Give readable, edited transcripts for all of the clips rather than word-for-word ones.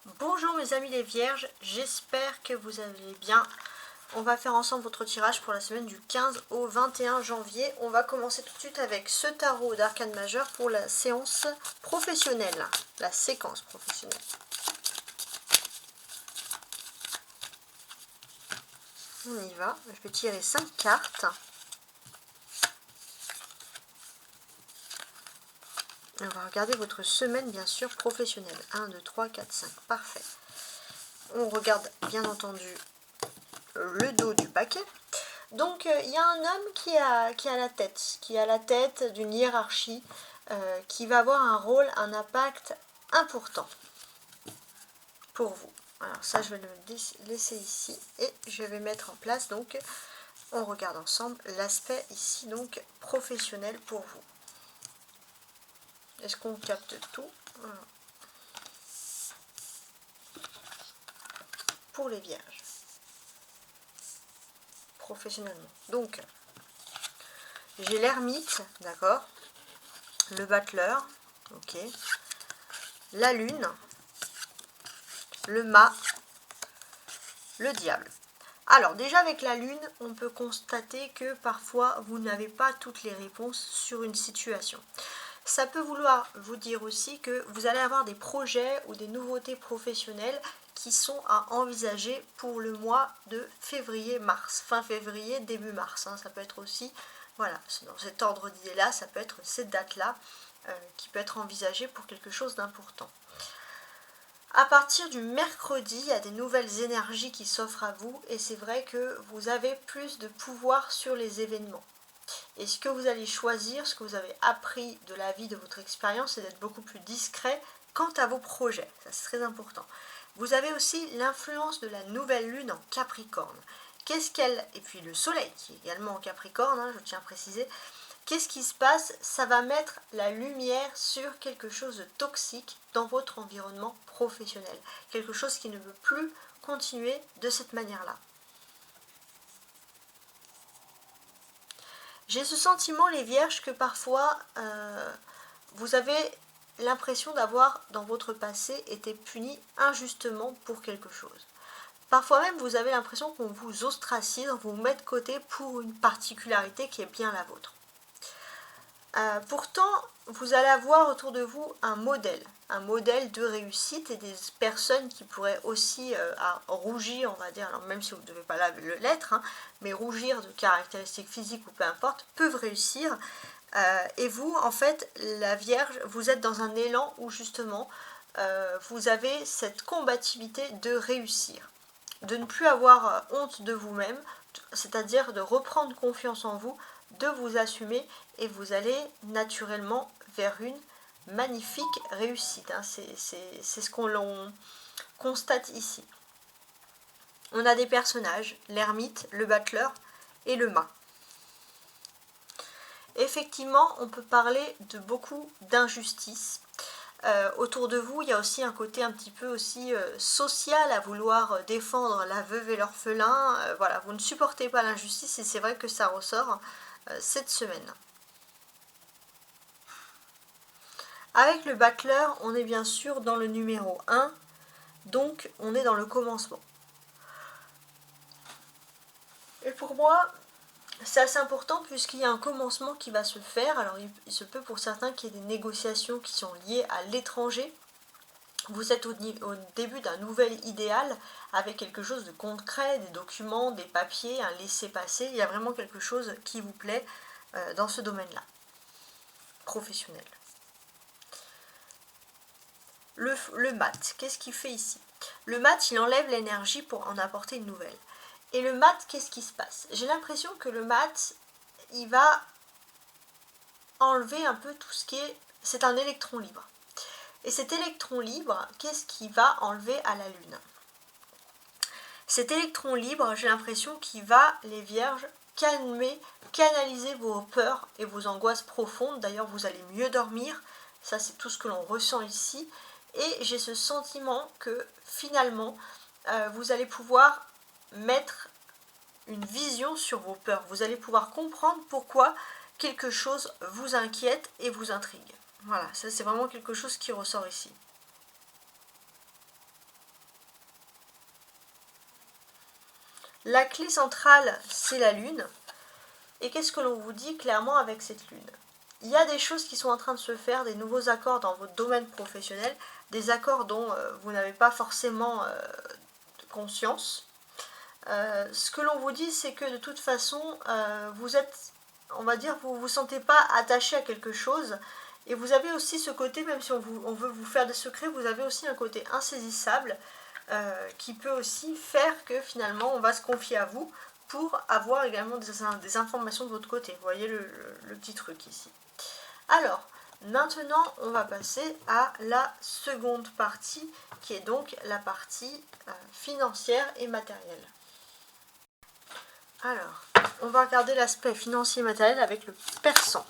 Bonjour mes amis les vierges, j'espère que vous allez bien. On va faire ensemble votre tirage pour la semaine du 15 au 21 janvier. On va commencer tout de suite avec ce tarot d'arcane majeur pour la séance professionnelle, la séquence professionnelle. On y va, je vais tirer 5 cartes. On va regarder votre semaine bien sûr professionnelle. 1, 2, 3, 4, 5, parfait. On regarde bien entendu le dos du paquet. Donc il y a un homme qui a la tête d'une hiérarchie, qui va avoir un rôle, un impact important pour vous. Alors ça je vais le laisser ici et je vais mettre en place, donc on regarde ensemble l'aspect ici donc professionnel pour vous. Est-ce qu'on capte tout? Voilà. Pour les vierges, professionnellement. Donc j'ai l'ermite, d'accord, le battleur, ok, la lune, le mât, le diable. Alors déjà avec la lune, on peut constater que parfois vous n'avez pas toutes les réponses sur une situation. Ça peut vouloir vous dire aussi que vous allez avoir des projets ou des nouveautés professionnelles qui sont à envisager pour le mois de février-mars, fin février, début mars. Ça peut être aussi, voilà, dans cet ordre d'idée-là, ça peut être cette date-là qui peut être envisagée pour quelque chose d'important. À partir du mercredi, il y a des nouvelles énergies qui s'offrent à vous et c'est vrai que vous avez plus de pouvoir sur les événements. Et ce que vous allez choisir, ce que vous avez appris de la vie, de votre expérience, c'est d'être beaucoup plus discret quant à vos projets. Ça, c'est très important. Vous avez aussi l'influence de la nouvelle lune en Capricorne. Qu'est-ce qu'elle... Et puis le soleil qui est également en Capricorne, je tiens à préciser. Qu'est-ce qui se passe? Ça va mettre la lumière sur quelque chose de toxique dans votre environnement professionnel. Quelque chose qui ne veut plus continuer de cette manière-là. J'ai ce sentiment, les vierges, que parfois vous avez l'impression d'avoir dans votre passé été puni injustement pour quelque chose. Parfois même vous avez l'impression qu'on vous ostracise, on vous met de côté pour une particularité qui est bien la vôtre. Pourtant, vous allez avoir autour de vous un modèle de réussite et des personnes qui pourraient aussi rougir, on va dire, alors même si vous ne devez pas l'être, mais rougir de caractéristiques physiques ou peu importe, peuvent réussir. Et vous, en fait, la Vierge, vous êtes dans un élan où justement, vous avez cette combativité de réussir, de ne plus avoir honte de vous-même, c'est-à-dire de reprendre confiance en vous, de vous assumer et vous allez naturellement vers une magnifique réussite. C'est ce qu'on constate ici. On a des personnages, l'ermite, le battleur et le mât. Effectivement, on peut parler de beaucoup d'injustices. Autour de vous, il y a aussi un côté un petit peu aussi social à vouloir défendre la veuve et l'orphelin. Voilà, vous ne supportez pas l'injustice et c'est vrai que ça ressort cette semaine. Avec le battleur, on est bien sûr dans le numéro 1, donc on est dans le commencement. Et pour moi, c'est assez important puisqu'il y a un commencement qui va se faire. Alors il se peut pour certains qu'il y ait des négociations qui sont liées à l'étranger. Vous êtes au début d'un nouvel idéal avec quelque chose de concret, des documents, des papiers, un laissez-passer. Il y a vraiment quelque chose qui vous plaît dans ce domaine-là, professionnel. Le mat, qu'est-ce qu'il fait ici? Le mat, il enlève l'énergie pour en apporter une nouvelle. Et le mat, qu'est-ce qui se passe? J'ai l'impression que le mat, il va enlever un peu tout ce qui est... C'est un électron libre. Et cet électron libre, qu'est-ce qui va enlever à la Lune? Cet électron libre, j'ai l'impression qu'il va, les vierges, calmer, canaliser vos peurs et vos angoisses profondes. D'ailleurs, vous allez mieux dormir. Ça, c'est tout ce que l'on ressent ici. Et j'ai ce sentiment que finalement, vous allez pouvoir mettre une vision sur vos peurs. Vous allez pouvoir comprendre pourquoi quelque chose vous inquiète et vous intrigue. Voilà, ça c'est vraiment quelque chose qui ressort ici. La clé centrale, c'est la lune. Et qu'est-ce que l'on vous dit clairement avec cette lune? Il y a des choses qui sont en train de se faire, des nouveaux accords dans votre domaine professionnel, des accords dont vous n'avez pas forcément conscience. Ce que l'on vous dit, c'est que de toute façon, vous êtes, on va dire, vous ne vous sentez pas attaché à quelque chose. Et vous avez aussi ce côté, même si on veut vous faire des secrets, vous avez aussi un côté insaisissable qui peut aussi faire que finalement on va se confier à vous pour avoir également des informations de votre côté. Vous voyez le petit truc ici. Alors, maintenant on va passer à la seconde partie qui est donc la partie financière et matérielle. Alors, on va regarder l'aspect financier et matériel avec le persan.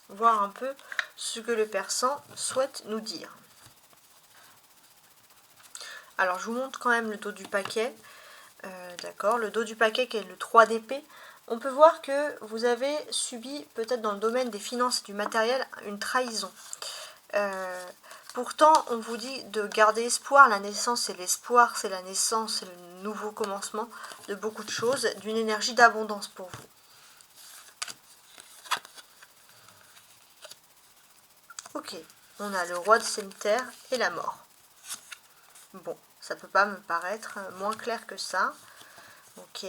Voir un peu ce que le persan souhaite nous dire. Alors, je vous montre quand même le dos du paquet. D'accord, le dos du paquet qui est le 3 d'épée. On peut voir que vous avez subi, peut-être dans le domaine des finances et du matériel, une trahison. Pourtant, on vous dit de garder espoir. La naissance, c'est l'espoir, c'est la naissance, c'est le nouveau commencement de beaucoup de choses, d'une énergie d'abondance pour vous. Ok, on a le roi de cimetière et la mort. Bon, ça peut pas me paraître moins clair que ça. Ok.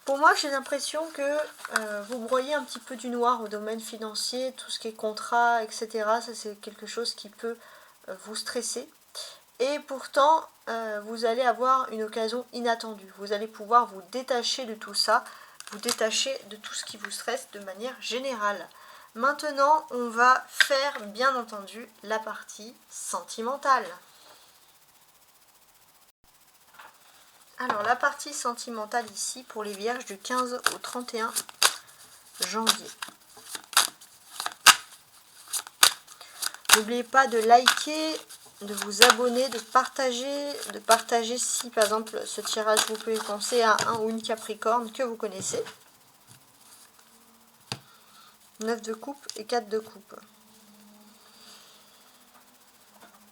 Pour moi, j'ai l'impression que vous broyez un petit peu du noir au domaine financier, tout ce qui est contrat, etc. Ça, c'est quelque chose qui peut vous stresser. Et pourtant, vous allez avoir une occasion inattendue. Vous allez pouvoir vous détacher de tout ça, vous détacher de tout ce qui vous stresse de manière générale. Maintenant, on va faire, bien entendu, la partie sentimentale. Alors, la partie sentimentale ici, pour les vierges du 15 au 31 janvier. N'oubliez pas de liker, de vous abonner, de partager si, par exemple, ce tirage, vous pouvez penser à un ou une Capricorne que vous connaissez. 9 de coupe et 4 de coupe.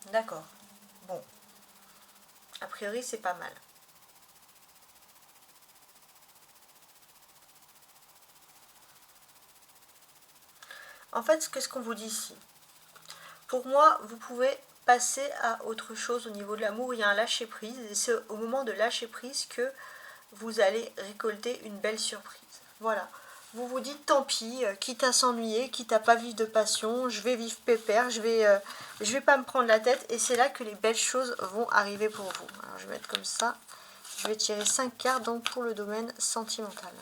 D'accord. Bon. A priori, c'est pas mal. En fait, qu'est-ce qu'on vous dit ici? Pour moi, vous pouvez passer à autre chose au niveau de l'amour. Il y a un lâcher-prise. Et c'est au moment de lâcher-prise que vous allez récolter une belle surprise. Voilà. Vous vous dites, tant pis, quitte à s'ennuyer, quitte à pas vivre de passion, je vais vivre pépère, je vais pas me prendre la tête. Et c'est là que les belles choses vont arriver pour vous. Alors, je vais mettre comme ça. Je vais tirer 5 cartes donc pour le domaine sentimental.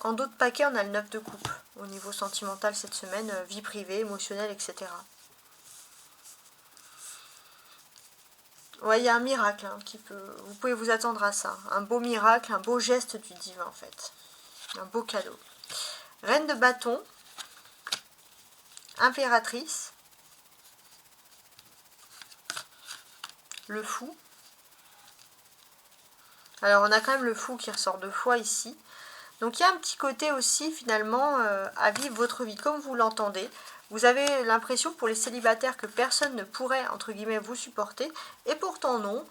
En dos de paquet, on a le 9 de coupe. Au niveau sentimental cette semaine, vie privée, émotionnelle, etc. Ouais, il y a un miracle vous pouvez vous attendre à ça. Un beau miracle, un beau geste du divin en fait. Un beau cadeau. Reine de bâton. Impératrice. Le fou. Alors on a quand même le fou qui ressort 2 fois ici. Donc il y a un petit côté aussi finalement à vivre votre vie comme vous l'entendez. Vous avez l'impression pour les célibataires que personne ne pourrait entre guillemets vous supporter. Et pourtant non.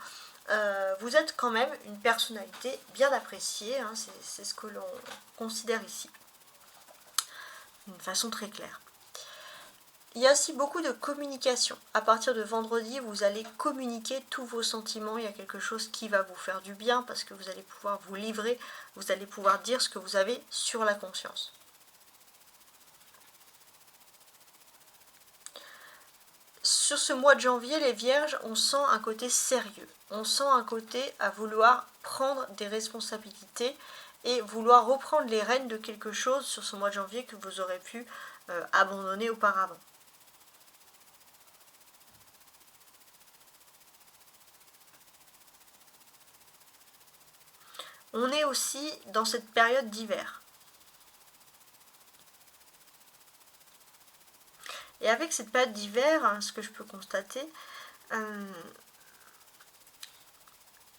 Vous êtes quand même une personnalité bien appréciée. Hein, c'est ce que l'on considère ici. D'une façon très claire. Il y a aussi beaucoup de communication. À partir de vendredi, vous allez communiquer tous vos sentiments. Il y a quelque chose qui va vous faire du bien parce que vous allez pouvoir vous livrer. Vous allez pouvoir dire ce que vous avez sur la conscience. Sur ce mois de janvier, les vierges, on sent un côté sérieux. On sent un côté à vouloir prendre des responsabilités et vouloir reprendre les rênes de quelque chose sur ce mois de janvier que vous aurez pu abandonner auparavant. On est aussi dans cette période d'hiver. Et avec cette période d'hiver, ce que je peux constater,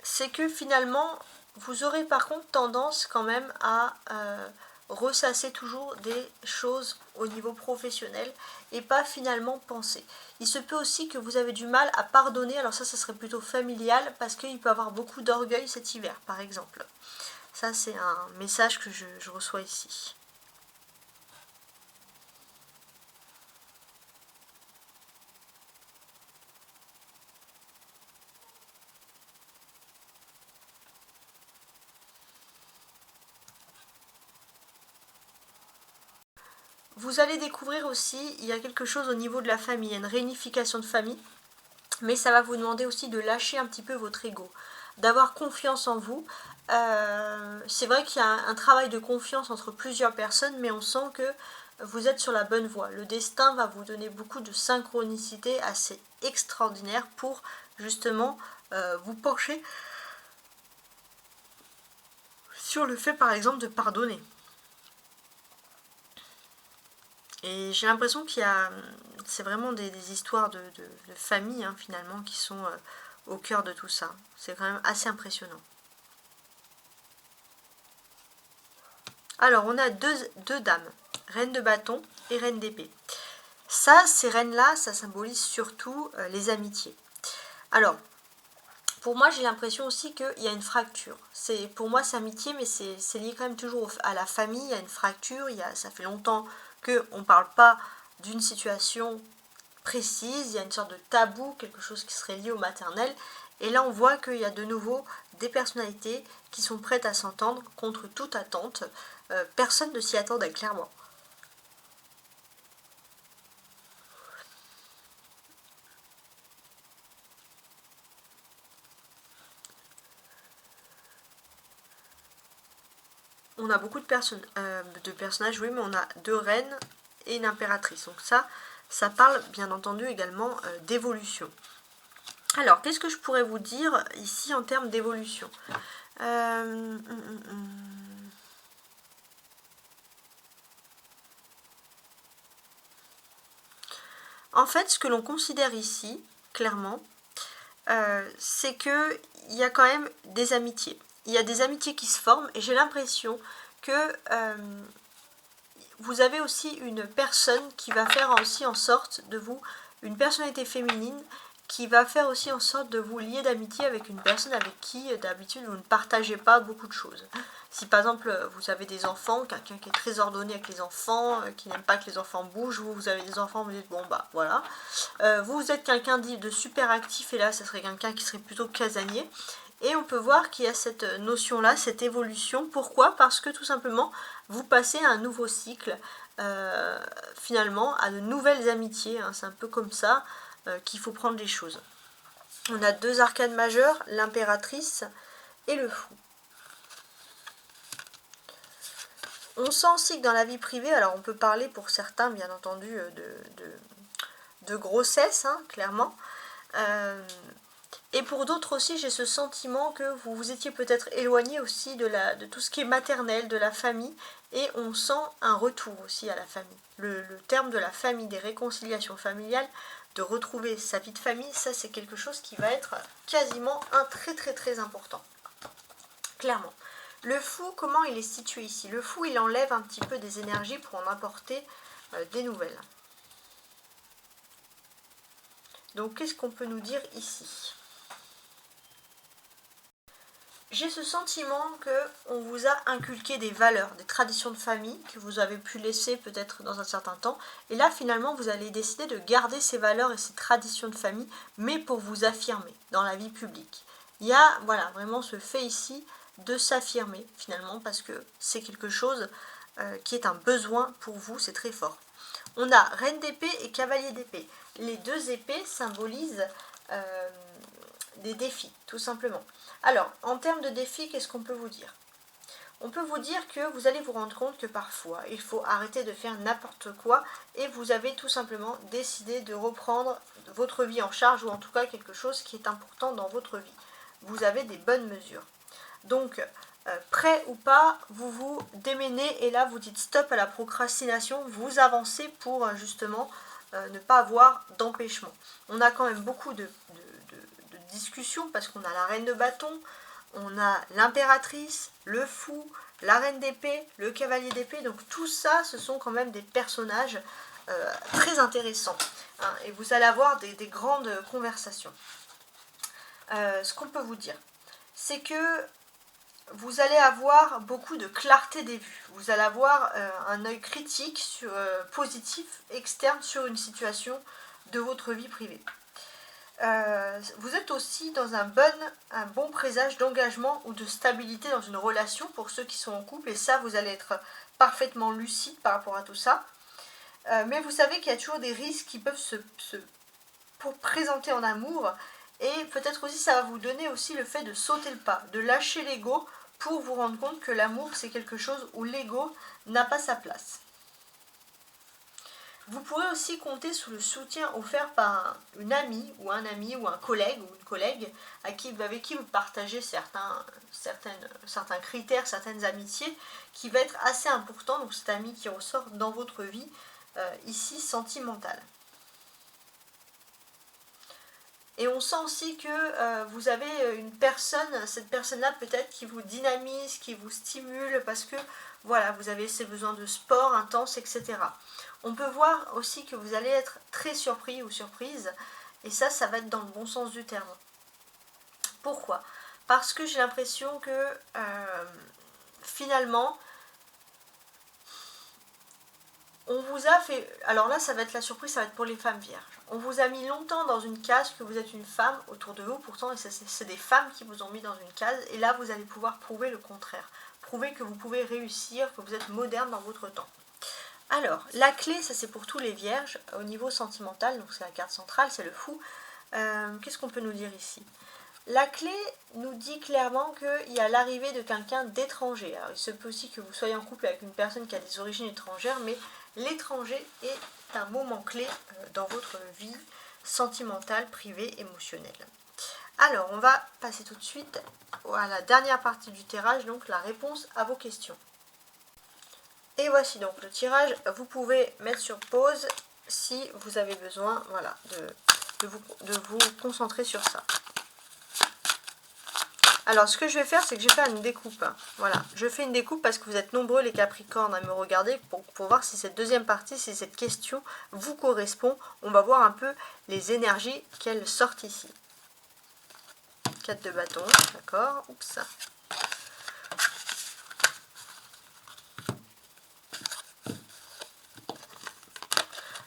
c'est que finalement, vous aurez par contre tendance quand même à ressasser toujours des choses au niveau professionnel et pas finalement penser. Il se peut aussi que vous avez du mal à pardonner, alors ça serait plutôt familial parce qu'il peut y avoir beaucoup d'orgueil cet hiver par exemple. Ça c'est un message que je reçois ici. Vous allez découvrir aussi, il y a quelque chose au niveau de la famille, il y a une réunification de famille, mais ça va vous demander aussi de lâcher un petit peu votre ego, d'avoir confiance en vous. C'est vrai qu'il y a un travail de confiance entre plusieurs personnes, mais on sent que vous êtes sur la bonne voie. Le destin va vous donner beaucoup de synchronicité assez extraordinaire pour justement vous pencher sur le fait par exemple de pardonner. Et j'ai l'impression qu'il y a, c'est vraiment des histoires de famille hein, finalement qui sont au cœur de tout ça. C'est quand même assez impressionnant. Alors on a deux dames, reine de bâton et reine d'épée. Ça, ces reines-là, ça symbolise surtout les amitiés. Alors, pour moi j'ai l'impression aussi qu'il y a une fracture. Pour moi c'est amitié, mais c'est lié quand même toujours à la famille, il y a une fracture, ça fait longtemps qu'on ne parle pas d'une situation précise, il y a une sorte de tabou, quelque chose qui serait lié au maternel, et là on voit qu'il y a de nouveau des personnalités qui sont prêtes à s'entendre contre toute attente, personne ne s'y attendait clairement. On a beaucoup de personnages, oui, mais on a deux reines et une impératrice. Donc ça parle bien entendu également d'évolution. Alors, qu'est-ce que je pourrais vous dire ici en termes d'évolution En fait, ce que l'on considère ici, clairement, c'est qu'il y a quand même des amitiés. Il y a des amitiés qui se forment et j'ai l'impression que vous avez aussi une personne qui va faire aussi en sorte de vous, une personnalité féminine qui va faire aussi en sorte de vous lier d'amitié avec une personne avec qui d'habitude vous ne partagez pas beaucoup de choses. Si par exemple vous avez des enfants, quelqu'un qui est très ordonné avec les enfants, qui n'aime pas que les enfants bougent, vous avez des enfants, vous dites bon bah voilà. Vous êtes quelqu'un de super actif et là ça serait quelqu'un qui serait plutôt casanier. Et on peut voir qu'il y a cette notion-là, cette évolution. Pourquoi? Parce que tout simplement, vous passez à un nouveau cycle, finalement, à de nouvelles amitiés. Hein, c'est un peu comme ça qu'il faut prendre les choses. On a deux arcanes majeures, l'impératrice et le fou. On sent aussi que dans la vie privée, alors on peut parler pour certains, bien entendu, de grossesse, hein, clairement. Et pour d'autres aussi, j'ai ce sentiment que vous vous étiez peut-être éloigné aussi de tout ce qui est maternel, de la famille, et on sent un retour aussi à la famille. Le terme de la famille, des réconciliations familiales, de retrouver sa vie de famille, ça c'est quelque chose qui va être quasiment un très important. Clairement. Le fou, comment il est situé ici? Le fou, il enlève un petit peu des énergies pour en apporter des nouvelles. Donc qu'est-ce qu'on peut nous dire ici? J'ai ce sentiment qu'on vous a inculqué des valeurs, des traditions de famille que vous avez pu laisser peut-être dans un certain temps. Et là, finalement, vous allez décider de garder ces valeurs et ces traditions de famille, mais pour vous affirmer dans la vie publique. Il y a voilà, vraiment ce fait ici de s'affirmer, finalement, parce que c'est quelque chose qui est un besoin pour vous, c'est très fort. On a reine d'épée et cavalier d'épée. Les deux épées symbolisent des défis, tout simplement. Alors, en termes de défis, qu'est-ce qu'on peut vous dire? On peut vous dire que vous allez vous rendre compte que parfois, il faut arrêter de faire n'importe quoi et vous avez tout simplement décidé de reprendre votre vie en charge ou en tout cas quelque chose qui est important dans votre vie. Vous avez des bonnes mesures. Donc, prêt ou pas, vous vous démenez et là vous dites stop à la procrastination, vous avancez pour justement ne pas avoir d'empêchement. On a quand même beaucoup de discussions parce qu'on a la reine de bâton, on a l'impératrice, le fou, la reine d'épée, le cavalier d'épée, donc tout ça ce sont quand même des personnages très intéressants, hein, et vous allez avoir des grandes conversations. Ce qu'on peut vous dire, c'est que vous allez avoir beaucoup de clarté des vues. Vous allez avoir un œil critique, positif, externe sur une situation de votre vie privée. Vous êtes aussi dans un bon présage d'engagement ou de stabilité dans une relation pour ceux qui sont en couple. Et ça, vous allez être parfaitement lucide par rapport à tout ça. Mais vous savez qu'il y a toujours des risques qui peuvent se présenter en amour. Et peut-être aussi ça va vous donner aussi le fait de sauter le pas, de lâcher l'ego pour vous rendre compte que l'amour c'est quelque chose où l'ego n'a pas sa place. Vous pourrez aussi compter sur le soutien offert par une amie ou un ami ou un collègue ou une collègue avec qui vous partagez certains critères, certaines amitiés qui va être assez important, donc cet ami qui ressort dans votre vie ici sentimentale. Et on sent aussi que vous avez une personne, cette personne-là peut-être qui vous dynamise, qui vous stimule, parce que voilà, vous avez ces besoins de sport intense, etc. On peut voir aussi que vous allez être très surpris ou surprise, et ça va être dans le bon sens du terme. Pourquoi ? Parce que j'ai l'impression que finalement, on vous a fait... Alors là, ça va être la surprise, ça va être pour les femmes vierges. On vous a mis longtemps dans une case que vous êtes une femme autour de vous, pourtant c'est des femmes qui vous ont mis dans une case, et là vous allez pouvoir prouver le contraire. Prouver que vous pouvez réussir, que vous êtes moderne dans votre temps. Alors, la clé, ça c'est pour tous les vierges, au niveau sentimental, donc c'est la carte centrale, c'est le fou. Qu'est-ce qu'on peut nous dire ici ? La clé nous dit clairement qu'il y a l'arrivée de quelqu'un d'étranger. Alors il se peut aussi que vous soyez en couple avec une personne qui a des origines étrangères, mais l'étranger est un moment clé dans votre vie sentimentale, privée, émotionnelle. Alors, on va passer tout de suite à la dernière partie du tirage, donc la réponse à vos questions. Et voici donc le tirage. Vous pouvez mettre sur pause si vous avez besoin, voilà, de vous concentrer sur ça. Alors, ce que je vais faire, c'est que je vais faire une découpe. Voilà, je fais une découpe parce que vous êtes nombreux, les Capricornes, à me regarder pour voir si cette deuxième partie, si cette question vous correspond. On va voir un peu les énergies qu'elles sortent ici. 4 de bâton, d'accord. Oups.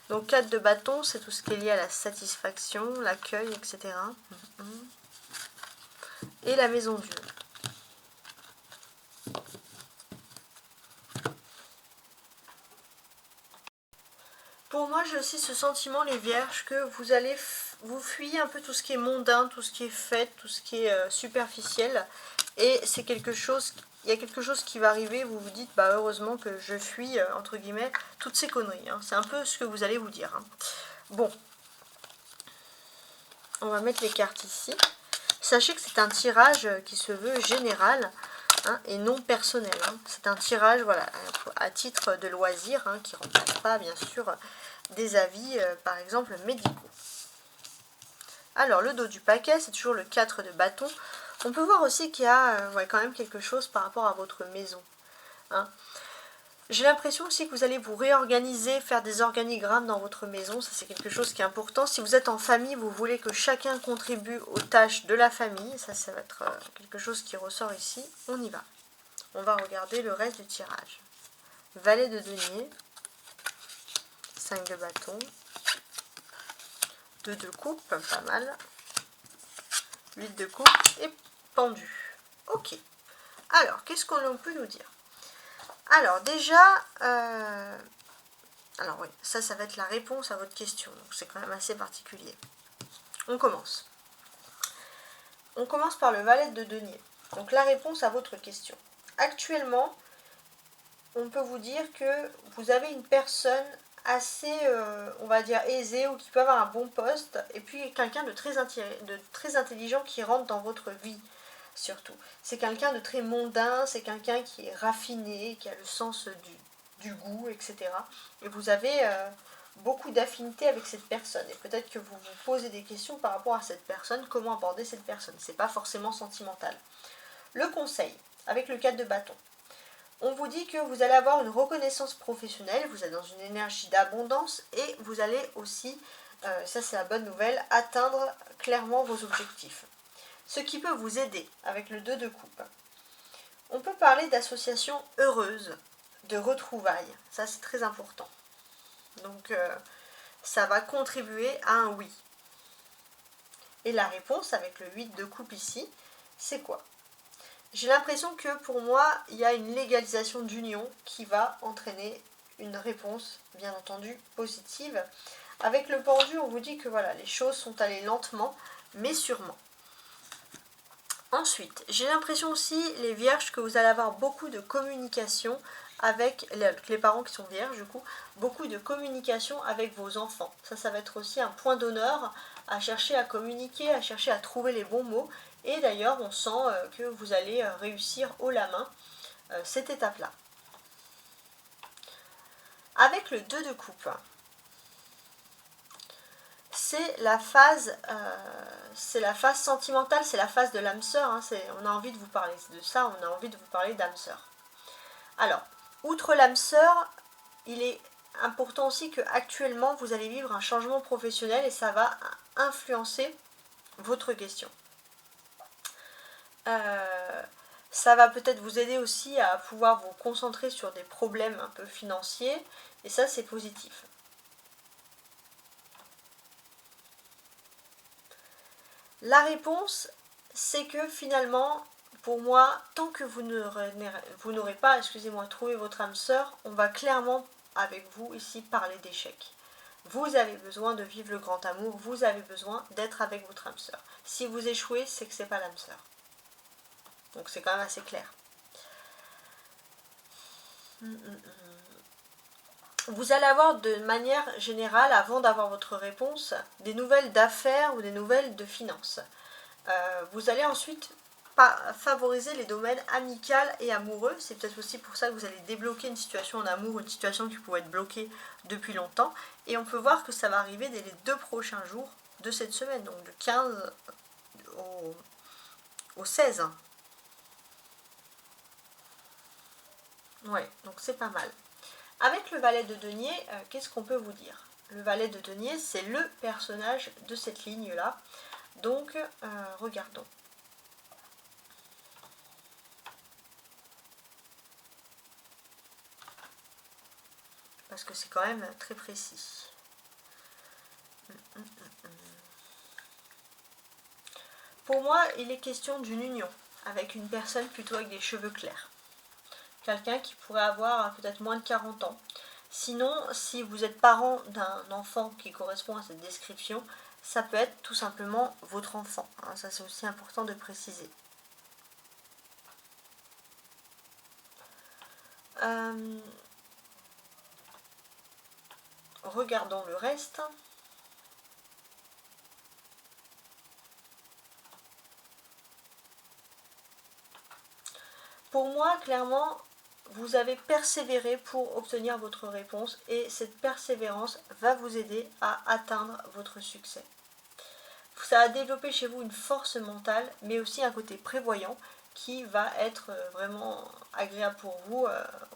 Donc 4 de bâton, c'est tout ce qui est lié à la satisfaction, l'accueil, etc. Et la maison Dieu. Pour moi, j'ai aussi ce sentiment, les vierges, que vous fuyez un peu tout ce qui est mondain, tout ce qui est fait, tout ce qui est superficiel. Et c'est quelque chose, il y a quelque chose qui va arriver, vous vous dites, bah heureusement que je fuis, entre guillemets, toutes ces conneries. Hein. C'est un peu ce que vous allez vous dire. Hein. Bon. On va mettre les cartes ici. Sachez que c'est un tirage qui se veut général. Hein, et non personnel. Hein. C'est un tirage voilà, à titre de loisir hein, qui ne remplace pas bien sûr des avis par exemple médicaux. Alors le dos du paquet, c'est toujours le 4 de bâton. On peut voir aussi qu'il y a quand même quelque chose par rapport à votre maison. Hein. J'ai l'impression aussi que vous allez vous réorganiser, faire des organigrammes dans votre maison. Ça, c'est quelque chose qui est important. Si vous êtes en famille, vous voulez que chacun contribue aux tâches de la famille. Ça va être quelque chose qui ressort ici. On y va. On va regarder le reste du tirage. Valet de denier. 5 de bâton. 2 de coupe, pas mal. 8 de coupe et pendu. Ok. Alors, qu'est-ce qu'on peut nous dire ? Alors déjà, alors oui, ça va être la réponse à votre question, donc c'est quand même assez particulier. On commence. On commence par le valet de denier, donc la réponse à votre question. Actuellement, on peut vous dire que vous avez une personne assez, on va dire, aisée ou qui peut avoir un bon poste, et puis quelqu'un de très intelligent qui rentre dans votre vie. surtout. C'est quelqu'un de très mondain, c'est quelqu'un qui est raffiné, qui a le sens du goût, etc. Et vous avez beaucoup d'affinité avec cette personne. Et peut-être que vous vous posez des questions par rapport à cette personne, comment aborder cette personne. C'est pas forcément sentimental. Le conseil, avec le 4 de bâton. On vous dit que vous allez avoir une reconnaissance professionnelle, vous êtes dans une énergie d'abondance et vous allez aussi, ça c'est la bonne nouvelle, atteindre clairement vos objectifs. Ce qui peut vous aider avec le 2 de coupe. On peut parler d'associations heureuses, de retrouvailles, ça c'est très important. Donc ça va contribuer à un oui. Et la réponse avec le 8 de coupe ici, c'est quoi ? J'ai l'impression que pour moi, il y a une légalisation d'union qui va entraîner une réponse, bien entendu, positive. Avec le pendu, on vous dit que voilà, les choses sont allées lentement, mais sûrement. Ensuite, j'ai l'impression aussi, les vierges, que vous allez avoir beaucoup de communication avec les parents qui sont vierges, du coup, beaucoup de communication avec vos enfants. Ça va être aussi un point d'honneur à chercher à communiquer, à chercher à trouver les bons mots. Et d'ailleurs, on sent que vous allez réussir haut la main cette étape-là. Avec le 2 de coupe, c'est la phase sentimentale, c'est la phase de l'âme sœur. Hein, on a envie de vous parler de ça, on a envie de vous parler d'âme sœur. Alors, outre l'âme sœur, il est important aussi que actuellement vous allez vivre un changement professionnel et ça va influencer votre question. Ça va peut-être vous aider aussi à pouvoir vous concentrer sur des problèmes un peu financiers et ça c'est positif. La réponse c'est que finalement pour moi tant que vous n'aurez pas trouvé votre âme sœur, on va clairement avec vous ici parler d'échec. Vous avez besoin de vivre le grand amour, vous avez besoin d'être avec votre âme sœur. Si vous échouez, c'est que c'est pas l'âme sœur. Donc c'est quand même assez clair. Vous allez avoir de manière générale, avant d'avoir votre réponse, des nouvelles d'affaires ou des nouvelles de finances. Vous allez ensuite favoriser les domaines amical et amoureux. C'est peut-être aussi pour ça que vous allez débloquer une situation en amour, une situation qui pouvait être bloquée depuis longtemps. Et on peut voir que ça va arriver dès les 2 prochains jours de cette semaine, donc du 15 au 16. Ouais, donc c'est pas mal. Avec le valet de denier, qu'est-ce qu'on peut vous dire? Le valet de denier, c'est le personnage de cette ligne-là. Donc, regardons. Parce que c'est quand même très précis. Pour moi, il est question d'une union avec une personne plutôt avec des cheveux clairs. Quelqu'un qui pourrait avoir peut-être moins de 40 ans. Sinon, si vous êtes parent d'un enfant qui correspond à cette description, ça peut être tout simplement votre enfant. Hein, ça, c'est aussi important de préciser. Regardons le reste. Pour moi, clairement, vous avez persévéré pour obtenir votre réponse et cette persévérance va vous aider à atteindre votre succès. Ça va développer chez vous une force mentale, mais aussi un côté prévoyant qui va être vraiment agréable pour vous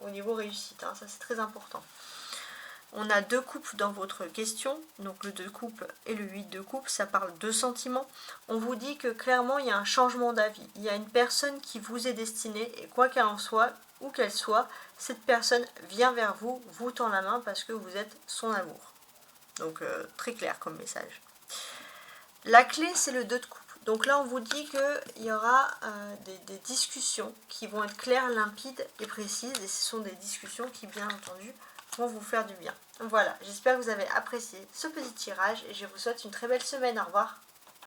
au niveau réussite. Hein, ça, c'est très important. On a 2 coupes dans votre question, donc le 2 de coupe et le 8 de coupe, ça parle de sentiments. On vous dit que clairement il y a un changement d'avis, il y a une personne qui vous est destinée et quoi qu'elle en soit, où qu'elle soit, cette personne vient vers vous, vous tend la main parce que vous êtes son amour. Donc très clair comme message. La clé c'est le 2 de coupe. Donc là on vous dit qu'il y aura des discussions qui vont être claires, limpides et précises et ce sont des discussions qui bien entendu vont vous faire du bien. Voilà, j'espère que vous avez apprécié ce petit tirage et je vous souhaite une très belle semaine. Au revoir.